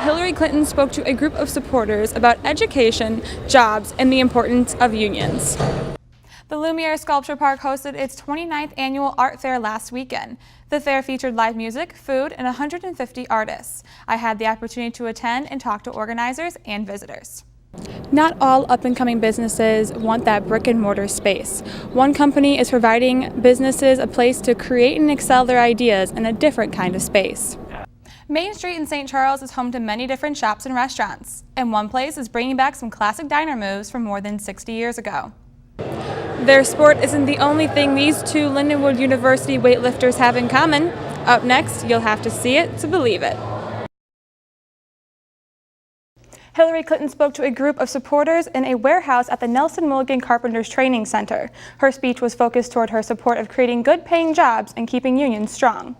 Hillary Clinton spoke to a group of supporters about education, jobs, and the importance of unions. The Lumiere Sculpture Park hosted its 29th annual art fair last weekend. The fair featured live music, food, and 150 artists. I had the opportunity to attend and talk to organizers and visitors. Not all up-and-coming businesses want that brick-and-mortar space. One company is providing businesses a place to create and excel their ideas in a different kind of space. Main Street in St. Charles is home to many different shops and restaurants, and one place is bringing back some classic diner moves from more than 60 years ago. Their sport isn't the only thing these two Lindenwood University weightlifters have in common. Up next, you'll have to see it to believe it. Hillary Clinton spoke to a group of supporters in a warehouse at the Nelson Mulligan Carpenters Training Center. Her speech was focused toward her support of creating good-paying jobs and keeping unions strong.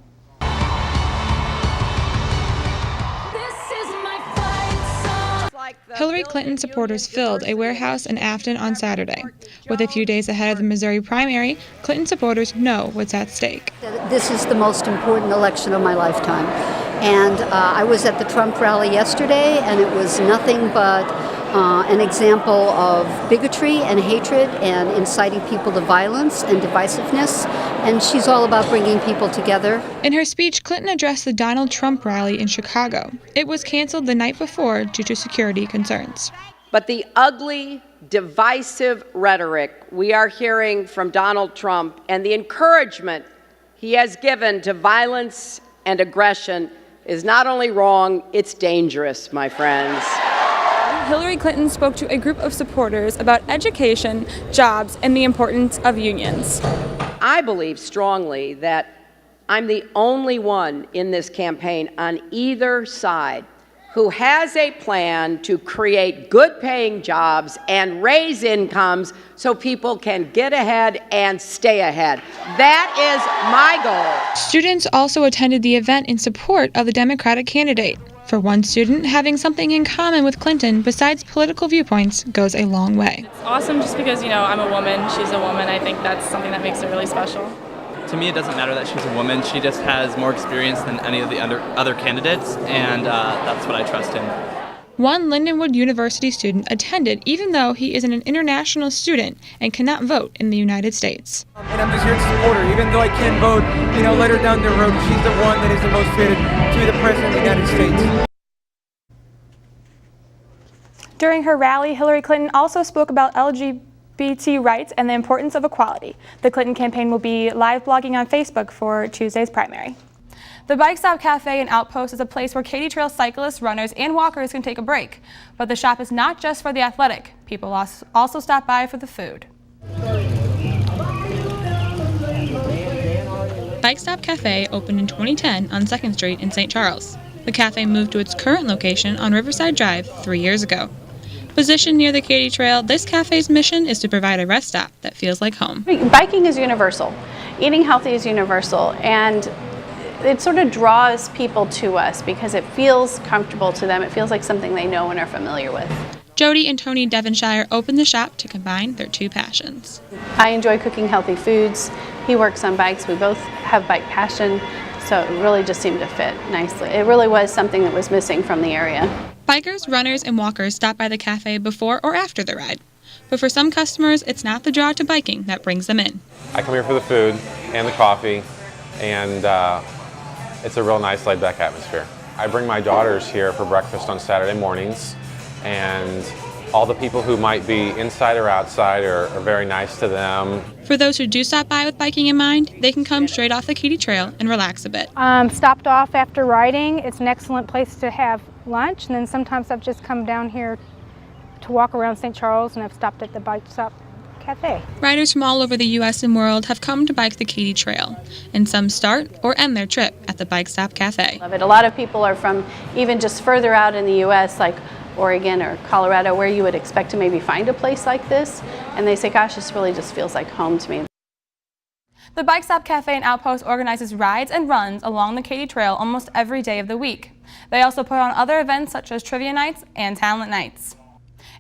Hillary Clinton supporters filled a warehouse in Afton on Saturday. With a few days ahead of the Missouri primary, Clinton supporters know what's at stake. This is the most important election of my lifetime. And I was at the Trump rally yesterday, and it was nothing but an example of bigotry and hatred and inciting people to violence and divisiveness. And she's all about bringing people together. In her speech, Clinton addressed the Donald Trump rally in Chicago. It was canceled the night before due to security concerns. But the ugly, divisive rhetoric we are hearing from Donald Trump and the encouragement he has given to violence and aggression is not only wrong, it's dangerous, my friends. Hillary Clinton spoke to a group of supporters about education, jobs, and the importance of unions. I believe strongly that I'm the only one in this campaign on either side who has a plan to create good-paying jobs and raise incomes so people can get ahead and stay ahead. That is my goal. Students also attended the event in support of the Democratic candidate. For one student, having something in common with Clinton besides political viewpoints goes a long way. It's awesome just because, I'm a woman, she's a woman. I think that's something that makes it really special. To me, it doesn't matter that she's a woman. She just has more experience than any of the other candidates, and that's what I trust in. One Lindenwood University student attended even though he is an international student and cannot vote in the United States. And I'm just here to support her, even though I can't vote, let her down the road. She's the one that is the most fitted to be the President of the United States. During her rally, Hillary Clinton also spoke about LGBT rights and the importance of equality. The Clinton campaign will be live blogging on Facebook for Tuesday's primary. The Bike Stop Cafe and Outpost is a place where Katy Trail cyclists, runners, and walkers can take a break. But the shop is not just for the athletic. People also stop by for the food. Bike Stop Cafe opened in 2010 on 2nd Street in St. Charles. The cafe moved to its current location on Riverside Drive 3 years ago. Positioned near the Katy Trail, this cafe's mission is to provide a rest stop that feels like home. Biking is universal. Eating healthy is universal, and it sort of draws people to us because it feels comfortable to them. It feels like something they know and are familiar with. Jody and Tony Devonshire opened the shop to combine their two passions. I enjoy cooking healthy foods. He works on bikes. We both have bike passion, so it really just seemed to fit nicely. It really was something that was missing from the area. Bikers, runners, and walkers stop by the cafe before or after the ride. But for some customers, it's not the draw to biking that brings them in. I come here for the food and the coffee, and it's a real nice laid-back atmosphere. I bring my daughters here for breakfast on Saturday mornings, and all the people who might be inside or outside are very nice to them. For those who do stop by with biking in mind, they can come straight off the Katy Trail and relax a bit. Stopped off after riding. It's an excellent place to have lunch, and then sometimes I've just come down here to walk around St. Charles, and I've stopped at the Bike Stop Cafe. Riders from all over the U.S. and world have come to bike the Katy Trail, and some start or end their trip at the Bike Stop Cafe. Love it. A lot of people are from even just further out in the U.S., like Oregon or Colorado, where you would expect to maybe find a place like this, and they say, gosh, this really just feels like home to me. The Bike Stop Cafe and Outpost organizes rides and runs along the Katy Trail almost every day of the week. They also put on other events such as trivia nights and talent nights.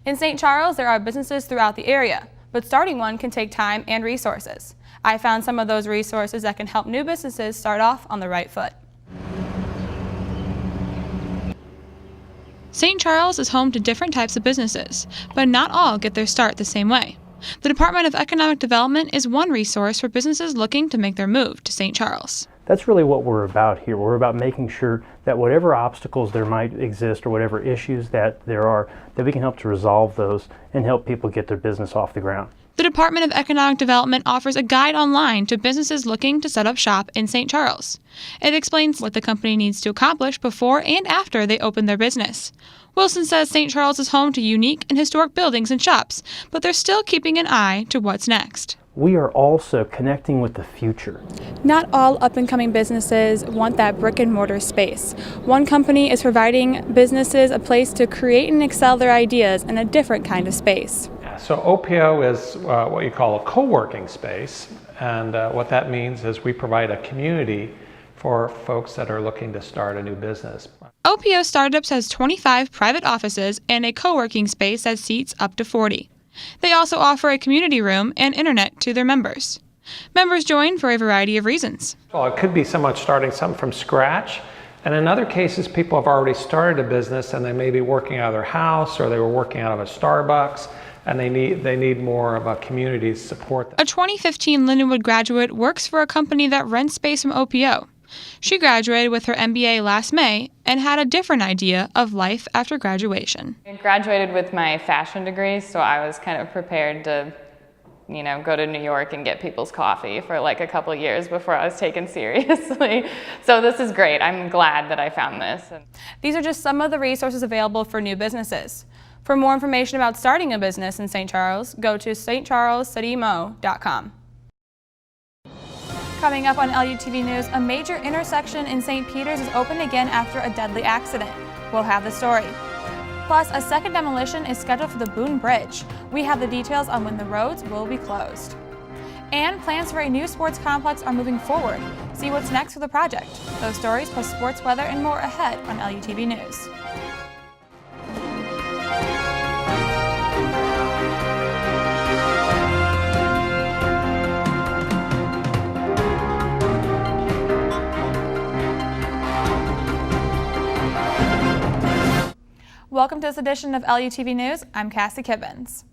In St. Charles, there are businesses throughout the area, but starting one can take time and resources. I found some of those resources that can help new businesses start off on the right foot. St. Charles is home to different types of businesses, but not all get their start the same way. The Department of Economic Development is one resource for businesses looking to make their move to St. Charles. That's really what we're about here. We're about making sure that whatever obstacles there might exist or whatever issues that there are, that we can help to resolve those and help people get their business off the ground. The Department of Economic Development offers a guide online to businesses looking to set up shop in St. Charles. It explains what the company needs to accomplish before and after they open their business. Wilson says St. Charles is home to unique and historic buildings and shops, but they're still keeping an eye to what's next. We are also connecting with the future. Not all up-and-coming businesses want that brick-and-mortar space. One company is providing businesses a place to create and excel their ideas in a different kind of space. So OPO is what you call a co-working space, and what that means is we provide a community for folks that are looking to start a new business. OPO Startups has 25 private offices and a co-working space that seats up to 40. They also offer a community room and internet to their members. Members join for a variety of reasons. Well, it could be someone starting something from scratch, and in other cases people have already started a business and they may be working out of their house or they were working out of a Starbucks, and they need more of a community to support them. A 2015 Lindenwood graduate works for a company that rents space from OPO. She graduated with her MBA last May and had a different idea of life after graduation. I graduated with my fashion degree, so I was kind of prepared to, go to New York and get people's coffee for like a couple years before I was taken seriously. So this is great. I'm glad that I found this. These are just some of the resources available for new businesses. For more information about starting a business in St. Charles, go to stcharlescitymo.com. Coming up on LUTV News, a major intersection in St. Peters is open again after a deadly accident. We'll have the story. Plus, a second demolition is scheduled for the Boone Bridge. We have the details on when the roads will be closed. And plans for a new sports complex are moving forward. See what's next for the project. Those stories plus sports weather and more ahead on LUTV News. Welcome to this edition of LUTV News. I'm Cassie Kibens.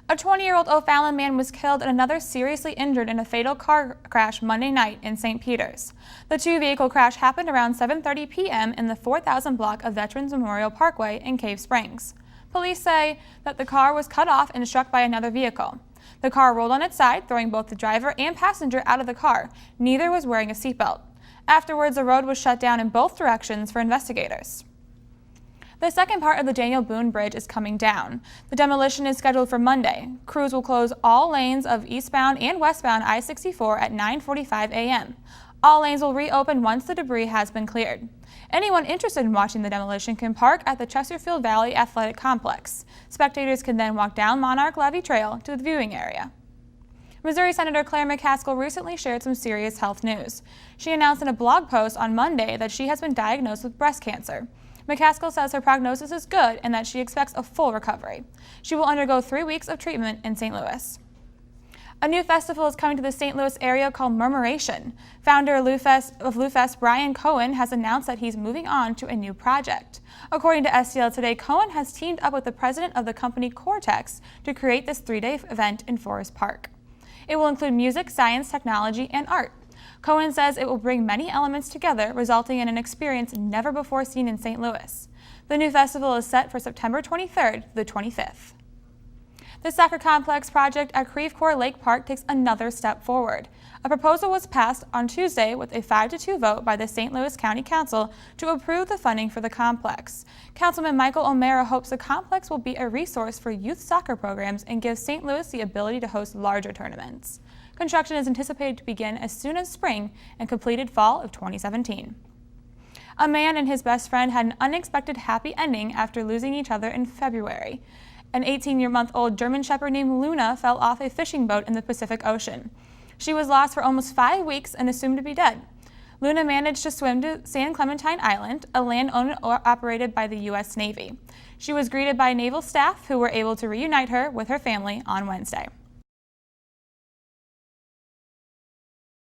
A 20-year-old O'Fallon man was killed and another seriously injured in a fatal car crash Monday night in St. Peters. The two-vehicle crash happened around 7:30 p.m. in the 4000 block of Veterans Memorial Parkway in Cave Springs. Police say that the car was cut off and struck by another vehicle. The car rolled on its side, throwing both the driver and passenger out of the car. Neither was wearing a seatbelt. Afterwards, the road was shut down in both directions for investigators. The second part of the Daniel Boone Bridge is coming down. The demolition is scheduled for Monday. Crews will close all lanes of eastbound and westbound I-64 at 9:45 a.m. All lanes will reopen once the debris has been cleared. Anyone interested in watching the demolition can park at the Chesterfield Valley Athletic Complex. Spectators can then walk down Monarch Levee Trail to the viewing area. Missouri Senator Claire McCaskill recently shared some serious health news. She announced in a blog post on Monday that she has been diagnosed with breast cancer. McCaskill says her prognosis is good and that she expects a full recovery. She will undergo 3 weeks of treatment in St. Louis. A new festival is coming to the St. Louis area called Murmuration. Founder of LouFest, Brian Cohen, has announced that he's moving on to a new project. According to STL Today, Cohen has teamed up with the president of the company Cortex to create this 3-day event in Forest Park. It will include music, science, technology, and art. Cohen says it will bring many elements together, resulting in an experience never before seen in St. Louis. The new festival is set for September 23rd to the 25th. The soccer complex project at Creve Coeur Lake Park takes another step forward. A proposal was passed on Tuesday with a 5-2 vote by the St. Louis County Council to approve the funding for the complex. Councilman Michael O'Mara hopes the complex will be a resource for youth soccer programs and give St. Louis the ability to host larger tournaments. Construction is anticipated to begin as soon as spring and completed fall of 2017. A man and his best friend had an unexpected happy ending after losing each other in February. An 18-month-old German Shepherd named Luna fell off a fishing boat in the Pacific Ocean. She was lost for almost 5 weeks and assumed to be dead. Luna managed to swim to San Clementine Island, a land owned or operated by the U.S. Navy. She was greeted by naval staff who were able to reunite her with her family on Wednesday.